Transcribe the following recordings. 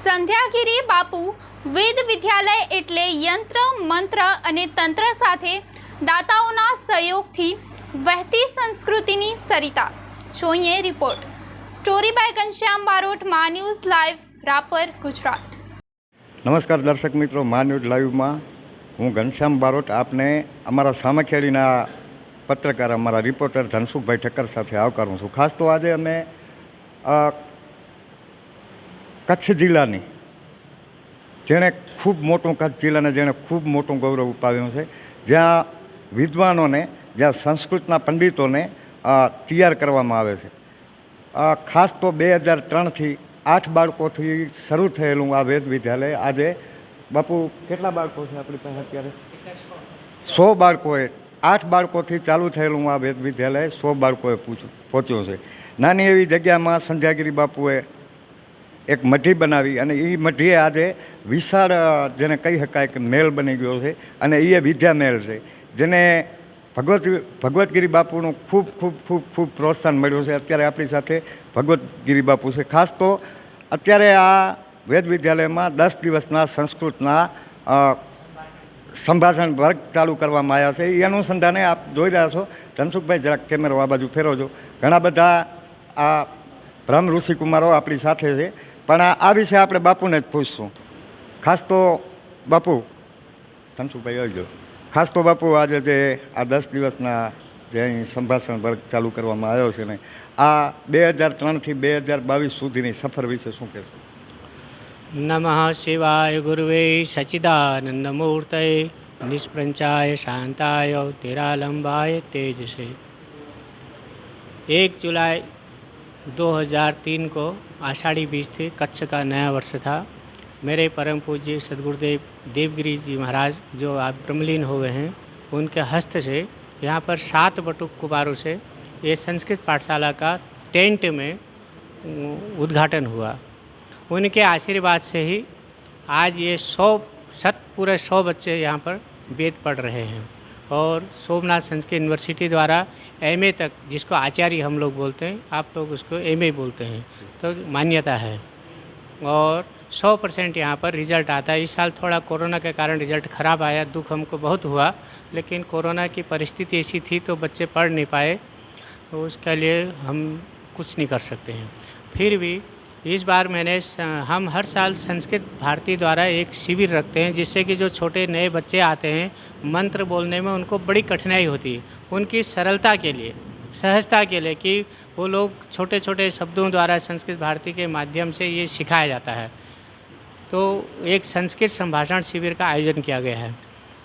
સંધ્યાગીરી બાપુ વેદ વિદ્યાલય એટલે યંત્ર મંત્ર અને તંત્ર સાથે દાતાઓના સહયોગથી વહેતી સંસ્કૃતિની સરિતા. જોઈએ report. Story by Ghanshyam Barot, Maa news live, Rapar, Gujarat. નમસ્કાર દર્શક મિત્રો, મા ન્યૂઝ લાઈવમાં હું ઘનશ્યામ બારોટ આપને અમારા સામખિયાળીના પત્રકાર, અમારા રિપોર્ટર ધનસુખભાઈ ઠક્કર સાથે આવકારું છું. ખાસ તો આજે અમે કચ્છ જિલ્લાની, જેણે ખૂબ મોટું કચ્છ જિલ્લાને જેણે ખૂબ મોટું ગૌરવ અપાવ્યું છે, જ્યાં વિદ્વાનોને, જ્યાં સંસ્કૃતના પંડિતોને તૈયાર કરવામાં આવે છે. ખાસ તો 2003થી 8 બાળકોથી શરૂ થયેલું આ વેદ વિદ્યાલય આજે બાપુ કેટલા બાળકો છે આપણી પાસે અત્યારે? 100 બાળકોએ, 8 બાળકોથી ચાલુ થયેલું આ વેદ વિદ્યાલય 100 બાળકોએ પહોંચ્યું છે. નાની એવી જગ્યામાં સંધ્યાગીરી બાપુએ એક મઢી બનાવી અને એ મઢીએ આજે વિશાળ, જેને કહી શકાય કે મહેલ બની ગયો છે, અને એ વિદ્યા મહેલ છે, જેને ભગવતગીરી બાપુનું ખૂબ ખૂબ ખૂબ ખૂબ પ્રોત્સાહન મળ્યું છે. અત્યારે આપણી સાથે ભગવતગીરી બાપુ છે. ખાસ તો અત્યારે આ વેદ વિદ્યાલયમાં 10 દિવસના સંસ્કૃતના સંભાષણ વર્ગ ચાલુ કરવામાં આવ્યા છે. એ અનુસંધાને આપ જોઈ રહ્યા છો. ધનસુખભાઈ જરાક કેમેરો આ બાજુ ફેરવજો. ઘણા બધા આ બ્રહ્મ ઋષિકુમારો આપણી સાથે છે, પણ આ વિશે આપણે બાપુને જ પૂછશું. ખાસ તો બાપુ, ધનસુખભાઈ આવજો. ખાસ તો બાપુ, આજે જે આ 10 દિવસના જે અહીં સંભાષણ વર્ગ ચાલુ કરવામાં આવ્યો છે ને, આ 2003થી 2022 સુધીની સફર વિશે શું કહેશો? નમઃ શિવાય ગુરુવે સચ્ચિદાનંદમૂર્તये निष्प्रंचाय शांताय तेरालंबाय तेजसे. 1 जुलाई 2003 को आषाढ़ी बीज थे, कच्छ का नया वर्ष था. मेरे परम पूज्य सदगुरुदेव देवगिरी जी महाराज जो आप ब्रह्मलीन हो गए हैं, उनके हस्त से यहाँ पर 7 बटुक कुमारों से ये संस्कृत पाठशाला का टेंट में उद्घाटन हुआ. उनके आशीर्वाद से ही आज ये पूरे 100 बच्चे यहाँ पर वेद पढ़ रहे हैं. और सोमनाथ संस्कृत यूनिवर्सिटी द्वारा MA तक, जिसको आचार्य हम लोग बोलते हैं, आप लोग उसको MA बोलते हैं, तो मान्यता है. और 100% यहाँ पर रिजल्ट आता है. इस साल थोड़ा कोरोना के कारण रिजल्ट ख़राब आया, दुख हमको बहुत हुआ, लेकिन कोरोना की परिस्थिति ऐसी थी तो बच्चे पढ़ नहीं पाए, तो उसके लिए हम कुछ नहीं कर सकते हैं. फिर भी इस बार हम हर साल संस्कृत भारती द्वारा एक शिविर रखते हैं, जिससे कि जो छोटे नए बच्चे आते हैं, मंत्र बोलने में उनको बड़ी कठिनाई होती है. उनकी सरलता के लिए, सहजता के लिए, कि वो लोग छोटे छोटे शब्दों द्वारा संस्कृत भारती के माध्यम से ये सिखाया जाता है. तो एक संस्कृत संभाषण शिविर का आयोजन किया गया है.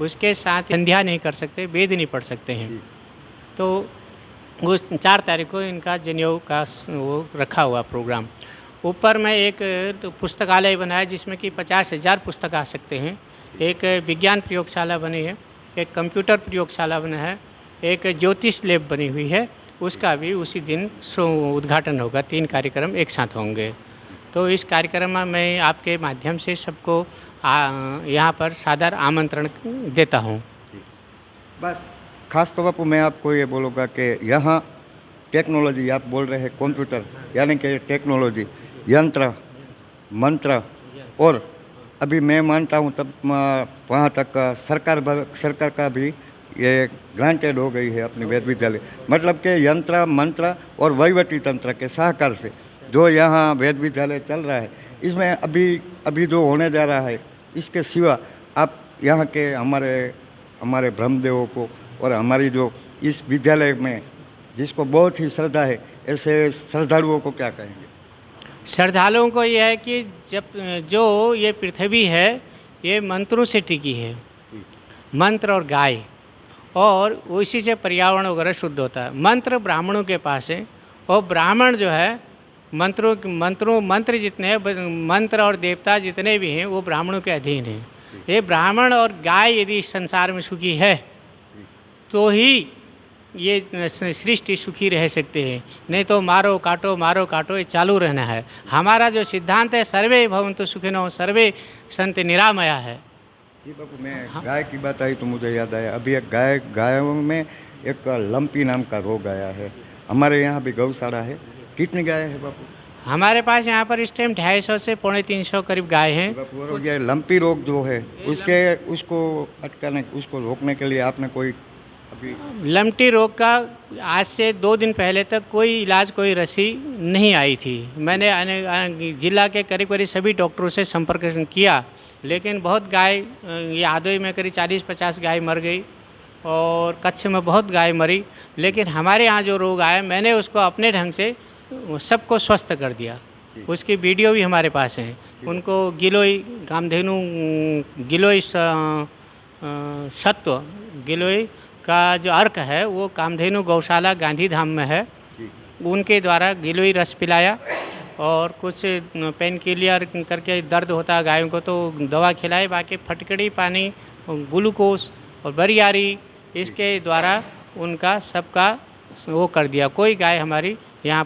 उसके साथ संध्या नहीं कर सकते, वेद नहीं पढ़ सकते हैं, तो उस 4 तारीख को इनका जनेऊ का वो रखा हुआ प्रोग्राम. ऊपर में एक पुस्तकालय बना है, जिसमें कि 50,000 पुस्तक आ सकते हैं. एक विज्ञान प्रयोगशाला बनी है, एक कंप्यूटर प्रयोगशाला बना है, एक ज्योतिष लैब बनी हुई है. उसका भी उसी दिन उद्घाटन होगा. 3 कार्यक्रम एक साथ होंगे. तो इस कार्यक्रम में मैं आपके माध्यम से सबको यहाँ पर सादर आमंत्रण देता हूँ. बस खास तो बापू, मैं आपको ये बोलूँगा कि यहाँ टेक्नोलॉजी, आप बोल रहे हैं कंप्यूटर, यानी कि टेक्नोलॉजी, यंत्र, मंत्र, और अभी मैं मानता हूँ तब वहाँ तक सरकार का भी ये ग्रांटेड हो गई है अपनी वेद विद्यालय. मतलब कि यंत्र, मंत्र और वहीवटी तंत्र के सहकार से जो यहाँ वेद विद्यालय चल रहा है, इसमें अभी जो होने जा रहा है, इसके सिवा आप यहाँ के हमारे ब्रह्मदेवों को और हमारी जो इस विद्यालय में जिसको बहुत ही श्रद्धा है, ऐसे श्रद्धालुओं को क्या कहेंगे? श्रद्धालुओं को यह है कि जो ये पृथ्वी है, ये मंत्रों से टिकी है, मंत्र और गाय, और उसी से पर्यावरण वगैरह शुद्ध होता है. मंत्र ब्राह्मणों के पास है, और ब्राह्मण जो है मंत्र जितने हैं, मंत्र और देवता जितने भी हैं, वो ब्राह्मणों के अधीन हैं. ये ब्राह्मण और गाय यदि इस संसार में सुखी है, तो ही ये सृष्टि सुखी रह सकते हैं. नहीं तो मारो काटो ये चालू रहना है. हमारा जो सिद्धांत है, सर्वे भवन्तु सुखिनो सर्वे सन्तु निरामया है. जी बापू, मैं गाय की बात आई तो मुझे याद आया, अभी एक गायों में एक लंपी नाम का रोग आया है. हमारे यहाँ भी गौशाला है. कितनी गाय है बापू? हमारे पास यहाँ पर इस टाइम 250 से 350 करीब गाय हैं। और ये लंपी रोग जो है उसको अटकाने उसको रोकने के लिए आपने कोई अभी लम्पटी रोग का आज से 2 दिन पहले तक कोई इलाज, कोई रसी नहीं आई थी। मैंने जिला के करीब करीब सभी डॉक्टरों से संपर्क किया, लेकिन बहुत गाय, ये आदोई में करीब 40-50 गाय मर गई और कच्छ में बहुत गाय मरी। लेकिन हमारे यहाँ जो रोग आया, मैंने उसको अपने ढंग से सबको स्वस्थ कर दिया। उसकी वीडियो भी हमारे पास है। उनको गिलोय कामधेनु, गिलोय सत्व, गिलोय का जो अर्क है वो कामधेनु गौशाला गांधी धाम में है, उनके द्वारा गिलोय रस पिलाया और कुछ पेन किलर करके दर्द होता है गायों को तो दवा खिलाई। बाकी फटकड़ी पानी, ग्लूकोज और बरियारी, इसके द्वारा उनका सबका वो कर दिया। कोई गाय हमारी यहाँ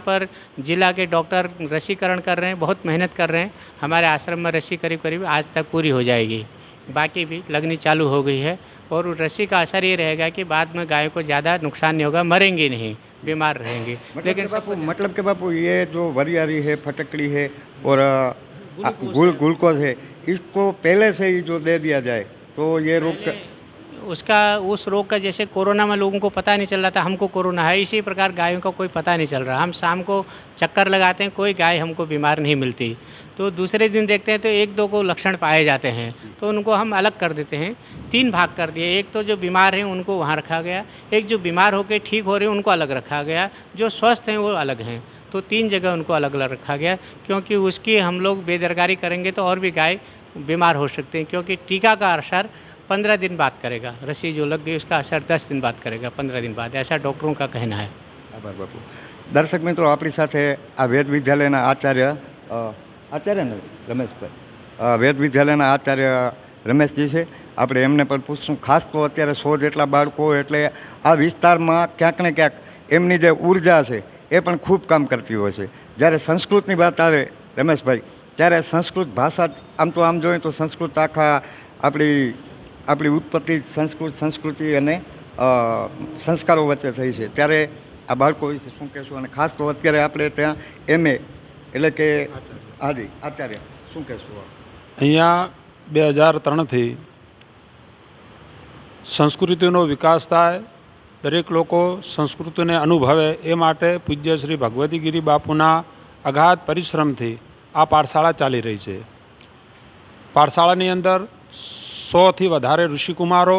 पर जिला के डॉक्टर रसीकरण कर रहे हैं, बहुत मेहनत कर रहे हैं। हमारे आश्रम में रसी करीब करीब आज तक पूरी हो जाएगी, बाकी भी लगनी चालू हो गई है। और उस रसी का असर ये रहेगा कि बाद में गायों को ज़्यादा नुकसान नहीं होगा, मरेंगे नहीं, बीमार रहेंगे। लेकिन मतलब के बापू ये जो वरियारी है, फटकड़ी है और ग्लूकोज है, इसको पहले से ही जो दे दिया जाए तो ये रोग उस रोग का, जैसे कोरोना में लोगों को पता नहीं चल रहा था हमको कोरोना है, इसी प्रकार गायों का कोई पता नहीं चल रहा। हम शाम को चक्कर लगाते हैं, कोई गाय हमको बीमार नहीं मिलती। तो दूसरे दिन देखते हैं तो 1-2 को लक्षण पाए जाते हैं, तो उनको हम अलग कर देते हैं। 3 भाग कर दिए। एक तो जो बीमार हैं उनको वहाँ रखा गया, एक जो बीमार होकर ठीक हो रहे हैं उनको अलग रखा गया, जो स्वस्थ हैं वो अलग हैं। तो 3 जगह उनको अलग अलग रखा गया, क्योंकि उसकी हम लोग बेदरकारी करेंगे तो और भी गाय बीमार हो सकते हैं। क्योंकि टीका का असर 15 दिन बाद करेगा, रसी जो लग गई उसका असर 10 दिन बाद करेगा, 15 दिन बाद, ऐसा डॉक्टरों का कहना है। आभार बापू। दर्शक मित्रों, આપણી સાથે આ વેદ વિદ્યાલયના આચાર્ય ને રમેશભાઈ, વેદ વિદ્યાલયના આચાર્ય રમેશજી છે। આપણે એમને પણ પૂછશું। ખાસ તો અત્યારે 100 જેટલા બાળકો, એટલે આ વિસ્તારમાં ક્યાંક ને ક્યાંક એમની જે ઉર્જા છે એ પણ ખૂબ કામ કરતી હોય છે। જ્યારે સંસ્કૃતની વાત આવે રમેશભાઈ, ત્યારે સંસ્કૃત ભાષા, આમ તો આમ જોઈએ તો સંસ્કૃત આખા આપણી ઉત્પત્તિ સંસ્કૃતિ અને સંસ્કારો વચ્ચે થઈ છે। ત્યારે આ બાળકો વિશે શું કહેશું? અને ખાસ તો અત્યારે આપણે ત્યાં MA એટલે કે હાજી આચાર્ય, શું કહેશું? અહીંયા 2003થી સંસ્કૃતિનો વિકાસ થાય, દરેક લોકો સંસ્કૃતિને અનુભવે એ માટે પૂજ્ય શ્રી ભગવતીગીરી બાપુના અગાધ પરિશ્રમથી આ પાઠશાળા ચાલી રહી છે। પાઠશાળાની અંદર 100થી વધારે ઋષિકુમારો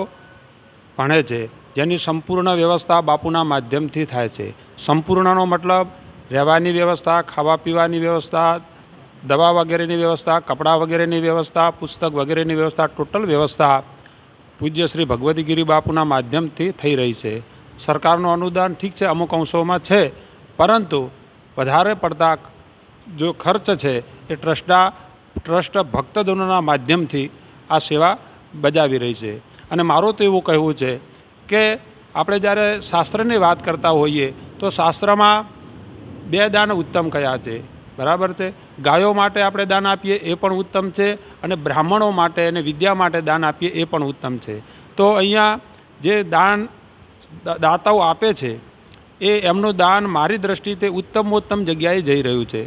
ભણે છે, જેની સંપૂર્ણ વ્યવસ્થા બાપુના માધ્યમથી થાય છે। સંપૂર્ણનો મતલબ રહેવાની વ્યવસ્થા, ખાવા પીવાની વ્યવસ્થા, દવા વગેરેની વ્યવસ્થા, કપડાં વગેરેની વ્યવસ્થા, પુસ્તક વગેરેની વ્યવસ્થા, ટોટલ વ્યવસ્થા પૂજ્ય શ્રી ભગવતીગીરી બાપુના માધ્યમથી થઈ રહી છે। સરકારનું અનુદાન ઠીક છે, અમુક અંશોમાં છે, પરંતુ વધારે પડતા જો ખર્ચ છે એ ટ્રસ્ટ ભક્તજનોના માધ્યમથી આ સેવા બજાવી રહી છે। અને મારું તો એવું કહેવું છે કે આપણે જ્યારે શાસ્ત્રની વાત કરતા હોઈએ તો શાસ્ત્રમાં 2 દાન ઉત્તમ કયા છે, બરાબર છે? ગાયો માટે આપણે દાન આપીએ એ પણ ઉત્તમ છે, અને બ્રાહ્મણો માટે અને વિદ્યા માટે દાન આપીએ એ પણ ઉત્તમ છે। તો અહીંયા જે દાન દાતાઓ આપે છે એ એમનું દાન મારી દૃષ્ટિએ ઉત્તમોત્તમ જગ્યાએ જઈ રહ્યું છે।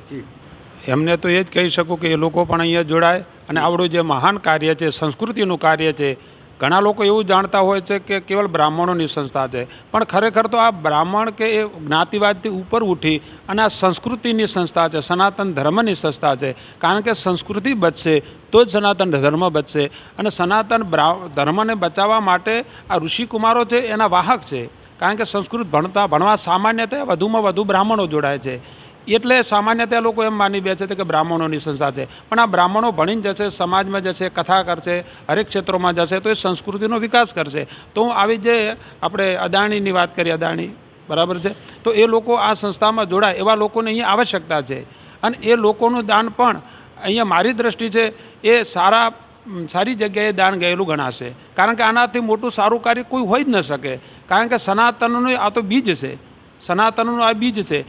એમને તો એ જ કહી શકું કે એ લોકો પણ અહીંયા જોડાય અને આવડું જે મહાન કાર્ય છે, સંસ્કૃતિનું કાર્ય છે। ઘણા લોકો એવું જાણતા હોય છે કે કેવલ બ્રાહ્મણોની સંસ્થા છે, પણ ખરેખર તો આ બ્રાહ્મણ કે એ જ્ઞાતિવાદથી ઉપર ઉઠી અને આ સંસ્કૃતિની સંસ્થા છે, સનાતન ધર્મની સંસ્થા છે। કારણ કે સંસ્કૃતિ બચશે તો જ સનાતન ધર્મ બચશે, અને સનાતન ધર્મને બચાવવા માટે આ ઋષિકુમારો છે એના વાહક છે। કારણ કે સંસ્કૃત ભણવા સામાન્યતઃ વધુમાં વધુ બ્રાહ્મણો જોડાય છે, એટલે સામાન્યતઃ લોકો એમ માની બેસે છે કે બ્રાહ્મણોની સંસ્થા છે, પણ આ બ્રાહ્મણો ભણીને જશે, સમાજમાં જશે, કથા કરશે, હરેક ક્ષેત્રોમાં જશે તો એ સંસ્કૃતિનો વિકાસ કરશે। તો હું આવી જે આપણે અદાણીની વાત કરી, અદાણી બરાબર છે, તો એ લોકો આ સંસ્થામાં જોડાય એવા લોકોને અહીંયા આવશ્યકતા છે। અને એ લોકોનું દાન પણ અહીંયા મારી દ્રષ્ટિ છે એ સારી જગ્યાએ દાન ગયેલું ગણાશે। કારણ કે આનાથી મોટું સારું કાર્ય કોઈ હોઈ જ ન શકે। કારણ કે સનાતનનું આ તો બીજ છે, સનાતનનું આ બીજ છે,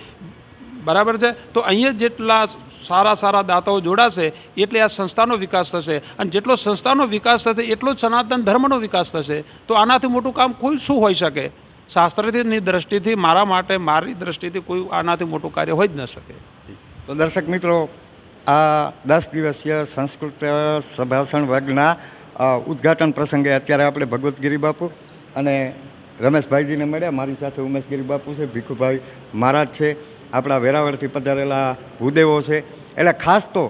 બરાબર છે। તો અહીંયા જેટલા સારા દાતાઓ જોડાશે એટલે આ સંસ્થાનો વિકાસ થશે, અને જેટલો સંસ્થાનો વિકાસ થશે એટલો જ સનાતન ધર્મનો વિકાસ થશે। તો આનાથી મોટું કામ કોઈ શું હોઈ શકે? શાસ્ત્રની દૃષ્ટિથી મારી દૃષ્ટિથી કોઈ આનાથી મોટું કાર્ય હોઈ જ ન શકે। તો દર્શક મિત્રો, આ 10 દિવસીય સંસ્કૃત સભાષણ વર્ગના ઉદ્ઘાટન પ્રસંગે અત્યારે આપણે ભગવતગીરી બાપુ અને રમેશભાઈજીને મળ્યા. મારી સાથે ઉમેશગીરી બાપુ છે, ભીખુભાઈ મહારાજ છે, આપણા વેરાવળથી પધારેલા ભૂદેવો છે. એટલે ખાસ તો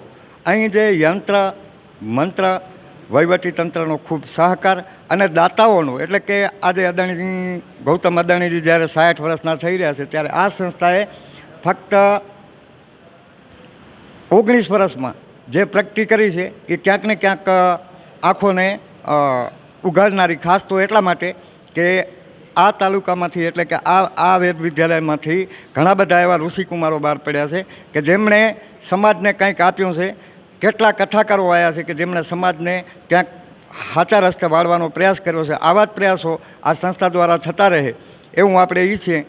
અહીં જે યંત્ર મંત્ર વહીવટીતંત્રનો ખૂબ સહકાર અને દાતાઓનો, એટલે કે આજે અદાણીજી ગૌતમ અદાણીજી જ્યારે 60 વર્ષના થઈ રહ્યા છે ત્યારે આ સંસ્થાએ ફક્ત 19 વર્ષમાં જે પ્રગતિ કરી છે એ ક્યાંક ને ક્યાંક આંખોને ઉઘાડનારી. ખાસ તો એટલા માટે કે આ તાલુકામાંથી, એટલે કે આ વેદ વિદ્યાલયમાંથી ઘણા બધા એવા ઋષિકુમારો બહાર પડ્યા છે કે જેમણે સમાજને કંઈક આપ્યું છે. કેટલા કથાકારો આવ્યા છે કે જેમણે સમાજને ક્યાંક સાચા રસ્તે વાળવાનો પ્રયાસ કર્યો છે. આવા જ પ્રયાસો આ સંસ્થા દ્વારા થતા રહે એવું આપણે ઈચ્છીએ.